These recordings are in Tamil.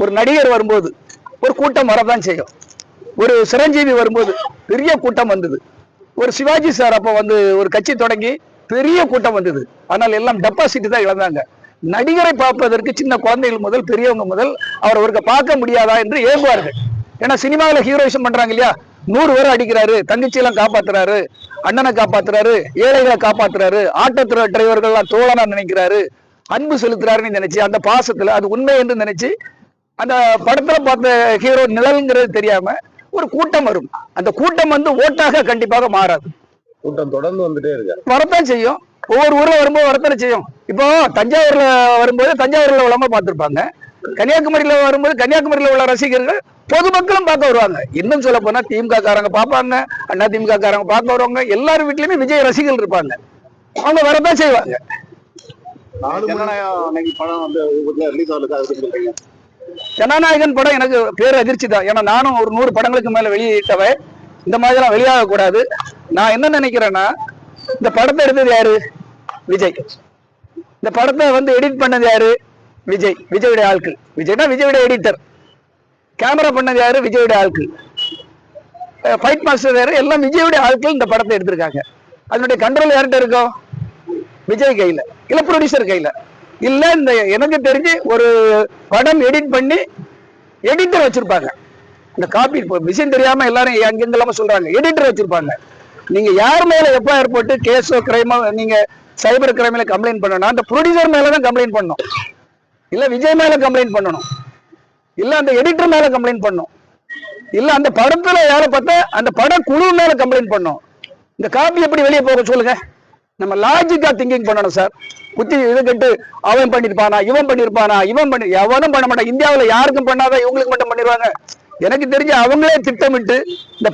ஒரு நடிகர் வரும்போது ஒரு கூட்டம் வரதான் செய்யும். ஒரு சிரஞ்சீவி வரும்போது பெரிய கூட்டம் வந்தது. ஒரு சிவாஜி சார் அப்ப வந்து ஒரு கட்சி தொடங்கி பெரிய கூட்டம் வந்தது. ஆனால் எல்லாம் டெபாசிட் தான் இழந்தாங்க. நடிகரை பார்ப்பதற்கு சின்ன குழந்தைகள் முதல் பெரியவங்க முதல் அவர் ஒருக்க பார்க்க முடியாதா என்று ஏங்குவார்கள். ஏன்னா சினிமாவில் ஹீரோயிசம் பண்றாங்க இல்லையா, 100 பேரை அடிக்கிறாரு, தங்கச்சியெல்லாம் காப்பாத்துறாரு, அண்ணனை காப்பாத்துறாரு, ஏழைகளை காப்பாத்துறாரு, ஆட்டோ டிரைவர்கள் எல்லாம் தோழனா நினைக்கிறாரு, அன்பு செலுத்துறாருன்னு நினைச்சு அந்த பாசத்துல அது உண்மை என்று நினைச்சு அந்த படத்துல பார்த்த ஹீரோ நிழல்ங்கிறது தெரியாம ஒரு கூட்டம் வரும். அந்த கூட்டம் வந்து ஓட்டாக கண்டிப்பாக மாறாது. கூட்டம் தொடர்ந்து வந்துட்டே இருக்கு, வரத்தான் செய்யும். ஒவ்வொரு ஊர்ல வரும்போது வரத்தானே செய்யும். இப்போ தஞ்சாவூர்ல வரும்போது தஞ்சாவூர்ல உள்ளவங்க பார்த்திருப்பாங்க, கன்னியாகுமரியில வரும்போது கன்னியாகுமரியில உள்ள ரசிகர்கள் பொதுமக்களும் பார்க்க வருவாங்க. இன்னும் சொல்ல போனா திமுக காரங்க பார்ப்பாங்க, அண்ணா திமுக காரங்க பார்க்க வருவாங்க. எல்லாரும் வீட்லயுமே விஜய் ரசிகர்கள் இருப்பாங்க, அவங்க வரதான் செய்வாங்க. ஜனநாயகன் படம் எனக்கு பேர் அதிர்ச்சி தான். ஏன்னா நானும் ஒரு 100 படங்களுக்கு மேல வெளியிட்டவன். இந்த மாதிரிலாம் வெளியாக கூடாது. நான் என்ன நினைக்கிறேன்னா, இந்த படத்தை எடுத்தது யாரு? விஜய். இந்த படத்தை வந்து எடிட் பண்ணது யாரு? விஜய். விஜயுடைய ஆட்கள். விஜய்னா விஜயுடைய எடிட்டர். கேமரா பண்ணது யாரு? விஜயுடைய ஆட்கள். ஃபைட் மாஸ்டர் யாரு? எல்லாம் விஜயுடைய ஆட்கள் இந்த படத்தை எடுத்திருக்காங்க. அதனுடைய கண்ட்ரோல் யார்கிட்ட இருக்கும்? விஜய் கையில, இல்ல ப்ரொடியூசர் கையில. இல்ல இந்த எனக்கு தெரிஞ்சு ஒரு படம் எடிட் பண்ணி எடிட்டர் வச்சிருப்பாங்க. இந்த காப்பி விஷயம் தெரியாம எல்லாரும் எங்கெங்கெல்லாம சொல்றாங்க, எடிட்டர் வச்சிருப்பாங்க. நீங்க யார் மேல எஃப்ஐஆர் போட்டு கேஸோ கிரைமோ நீங்க சைபர் கிரைம்ல கம்ப்ளைண்ட் பண்ணணும், அந்த ப்ரொடியூசர் மேலதான் கம்ப்ளைண்ட் பண்ணணும், இல்ல விஜய் மேல கம்ப்ளைண்ட் பண்ணணும், இல்ல அந்த எடிட்டர் மேல கம்ப்ளைண்ட் பண்ணணும், இல்ல அந்த படத்துல யாரை பார்த்தா அந்த பட குழு மேல கம்ப்ளைண்ட் பண்ணணும். இந்த காப்பி எப்படி வெளியே போக சொல்லுங்க? நம்ம லாஜிக்கா திங்கிங் பண்ணணும் சார். குத்தி இது கட்டு அவன் பண்ணிருப்பானா, இவன் பண்ணிருப்பானா, இவன் பண்ணி எவனும் பண்ண மாட்டான். இந்தியாவில் யாருக்கும் பண்ணாதான் இவங்களுக்கு மட்டும் பண்ணிடுவாங்க. எனக்கு தெரிஞ்சு அவங்களே திட்டமிட்டு இந்த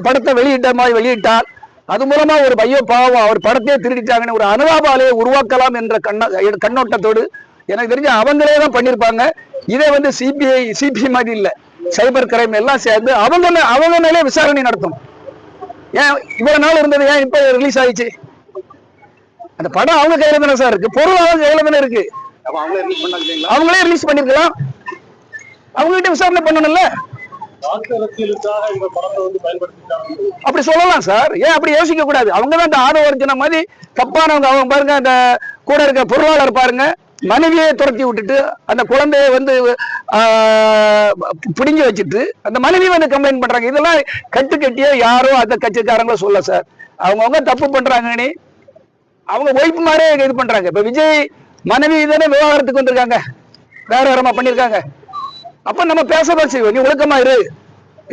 படத்தை வெளியிட்ட மாதிரி வெளியிட்டால் அது மூலமா ஒரு பையோ பாவம் அவர் படத்தையே திருடிட்டாங்கன்னு ஒரு அனுதாபாலையை உருவாக்கலாம் என்ற கண்ணோட்டத்தோடு எனக்கு தெரிஞ்சு அவங்களே தான் பண்ணிருப்பாங்க. இதே வந்து சிபிஐ மாதிரி இல்ல, சைபர் கிரைம் எல்லாம் சேர்ந்து அவங்க மேலே விசாரணை நடத்தும். ஏன் இவ்வளவு நாள் இருந்தது, ஏன் இப்ப ரிலீஸ் ஆயிடுச்சு? அந்த படம் அவங்க கையில தானே சார் இருக்கு, பொருள் அவங்க கையில தானே இருக்கு. அவங்களே ரிலீஸ் பண்ணிருக்கலாம், அவங்ககிட்ட விசாரணை பண்ணணும்ல. அப்படி சொல்லலாம் சார், ஏன் அப்படி யோசிக்க கூடாது? அவங்கதான் அந்த ஆதவ அர்ஜுனா மாதிரி தப்பானவங்க. அவங்க பாருங்க, அந்த கூட இருக்க பொருளாளர் பாருங்க, மனைவியை துரத்தி விட்டுட்டு அந்த குழந்தைய வந்து பிடிஞ்சு வச்சுட்டு அந்த மனைவி வந்து கம்ப்ளைண்ட் பண்றாங்க. இதெல்லாம் கட்டுக்கட்டியா யாரோ அந்த கட்சிக்காரங்கள சொல்ல சார், அவங்கவுங்க தப்பு பண்றாங்கன்னு அவங்க ஒய்ஃப் மாதிரியே இது பண்றாங்க. இப்ப விஜய் மனைவி தானே விவாகரத்துக்கு வந்திருக்காங்க, வேற வேறமா பண்ணிருக்காங்க. அப்ப நம்ம பேசதான் செய்வோம். நீ ஒழுக்கமா இரு,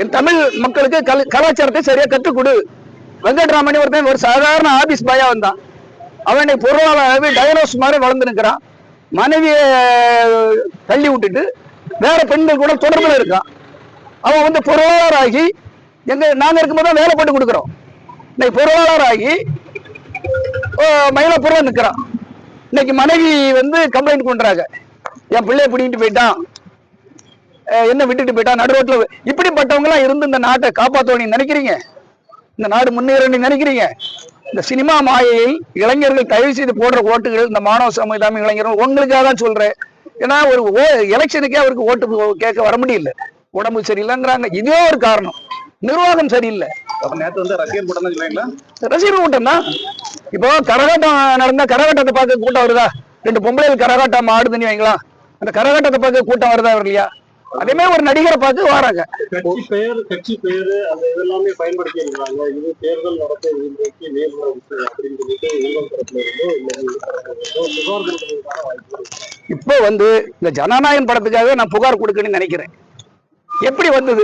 என் தமிழ் மக்களுக்கு கலாச்சாரத்தை சரியா கற்றுக் கொடு. வெங்கட்ராமணி ஒருத்தன் ஒரு சாதாரண ஆபீஸ் பாயா வந்தான், அவனை பொருளாளர் டைனோஸ் மாதிரி வளர்ந்து நிற்கிறான். மனைவியை தள்ளி விட்டுட்டு வேற பெண்கள் கூட தொடர்புல இருக்கான். அவன் வந்து பொருளாளர் ஆகி நாங்க இருக்கும்போது வேலை போட்டு கொடுக்குறோம். இன்னைக்கு பொருளாளர் ஆகி மயிலாப்பூர்ல நிற்கிறான். இன்னைக்கு மனைவி வந்து கம்ப்ளைண்ட் பண்றாங்க, என் பிள்ளைய பிடிக்கிட்டு போயிட்டான், என்ன விட்டுட்டு போயிட்டான் நடுரோட்ல. இப்படிப்பட்டவங்க எல்லாம் இருந்து இந்த நாட்டை காப்பாற்றணும் நினைக்கிறீங்க? இந்த நாடு முன்னேறணும் நினைக்கிறீங்க? இந்த சினிமா மாயையில் இளைஞர்கள் தயவு செய்து போடுற ஓட்டுகள், இந்த மாணவ சமுதாயம் இளைஞர்கள் உங்களுக்காக தான் சொல்றேன். ஏன்னா ஒரு எலெக்ஷனுக்கே அவருக்கு ஓட்டு கேட்க வர முடியல, உடம்பு சரியில்லைங்கிறாங்க. இதே ஒரு காரணம், நிர்வாகம் சரியில்லை. ரசிகர் கூட்டம் தான். இப்போ கரகாட்டம் நடந்தா கரகாட்டத்தை பார்க்க கூட்டம் வருதா? 2 பொம்பளைகள் கரகாட்டம் ஆடுதுன்னு வைங்களா, அந்த கரகாட்டத்தை பார்க்க கூட்டம் வருதா வரலையா? அதே மாதிரி ஒரு நடிகரை பார்த்து வராங்க. கட்சி பேரு அது எல்லாமே பயன்படுத்தி இருக்காங்க. இது தேர்தல் நடத்த இப்போ வந்து இந்த ஜனநாயகன் படத்துக்காக நான் புகார் கொடுக்கணும்னு நினைக்கிறேன். எப்படி வந்தது?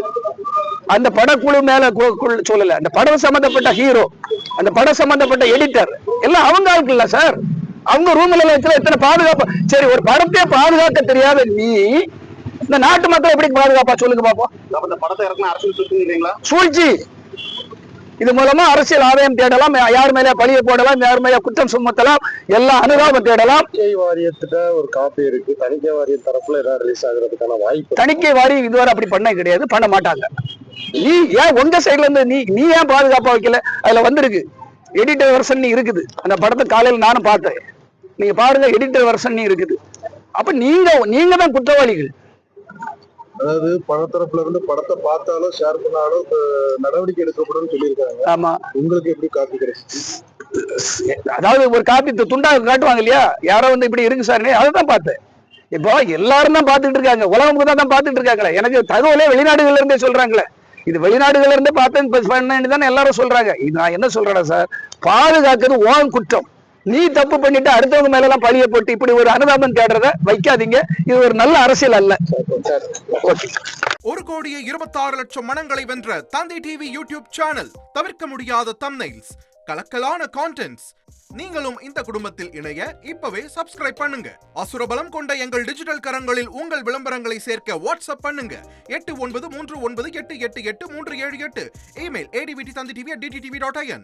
அந்த படக்குழு மேல சொல்லல, அந்த படம் சம்பந்தப்பட்ட ஹீரோ, அந்த படம் சம்பந்தப்பட்ட எடிட்டர் எல்லாம் அவங்க ஆளுக்கு இல்ல சார். அவங்க ரூம்ல இருக்கிற எத்தனை பாதுகாப்பு. சரி, ஒரு படத்தையே பாதுகாக்க தெரியாத நீ இந்த நாட்டு மக்கள் எப்படி பாதுகாப்பா சொல்லுங்க பாப்போம். சூழ்ச்சி. இது மூலமா அரசியல் ஆதாயம் தேடலாம், யார் மேல பழிய போடலாம், யார் மேல குற்றம் சுமத்தலாம், எல்லாம் அனுதாபம் தேடலாம். தணிக்கை வாரியத்துல ஒரு காப்பி இருக்கு, தணிக்கை வாரிய தரப்புல ஏதாவது ரிலீஸ் ஆகுறதுக்கான வாய்ப்பு. தணிக்கை வாரியம் இதுவரை அப்படி பண்ண கிடையாது, பண்ண மாட்டாங்க. நீ ஏன் உங்க சைட்ல இருந்து நீ ஏன் பாதுகாப்பா வைக்கல? அதுல வந்திருக்கு எடிட்டர் வெர்ஷன் இருக்குது. அந்த படத்தை காலையில் நானும் பார்த்தேன், நீங்க பாருங்க, எடிட்டர் வெர்ஷன் இருக்குது. அப்ப நீங்க தான் குற்றவாளிகள். அதாவது பணத்தரப்புல இருந்து படத்தை பார்த்தாலும் ஷேர் பண்ணாலும் நடவடிக்கை எடுக்கப்படும் சொல்லியிருக்காங்க. ஆமா, உங்களுக்கு எப்படி காப்பி கிடைச்சு? அதாவது ஒரு காப்பி துண்டாக காட்டுவாங்க இல்லையா, யாரோ வந்து இப்படி இருக்கு சார், அதான் பார்த்தேன். இப்போ எல்லாரும் தான் பார்த்துட்டு இருக்காங்க, உலகம் தான் பார்த்துட்டு இருக்காங்களே. எனக்கு தகவலே வெளிநாடுகள்ல இருந்தே சொல்றாங்களே, இது வெளிநாடுகள்ல இருந்தே பார்த்தேன் தானே எல்லாரும் சொல்றாங்க. இது நான் என்ன சொல்றேன்னா சார், பாதுகாக்கிறது ஓன் குற்றம். நீ தப்பு பண்ணிட்டு அடுத்தவங்க மேல எல்லாம் பழிய போட்டு இப்படி ஒரு அனுதாபம் தேடுறத வைக்காதீங்க. இது ஒரு நல்ல அரசியல் அல்ல. ஓகே. 1,26,00,000 மனங்களை வென்ற தந்தை டிவி யூடியூப் சேனல். தவிர்க்க முடியாத தம்ப்நெயில்ஸ், கலக்கலான கான்டென்ட்ஸ். நீங்களும் இந்த குடும்பத்தில் இணைய இப்பவே சப்ஸ்கிரைப் பண்ணுங்க. அசுரபலம் கொண்ட எங்கள் டிஜிட்டல் கரங்களில் உங்கள் விளம்பரங்களை சேர்க்க வாட்ஸ்அப் பண்ணுங்க. 8939888838. Email advttv@dttv.in.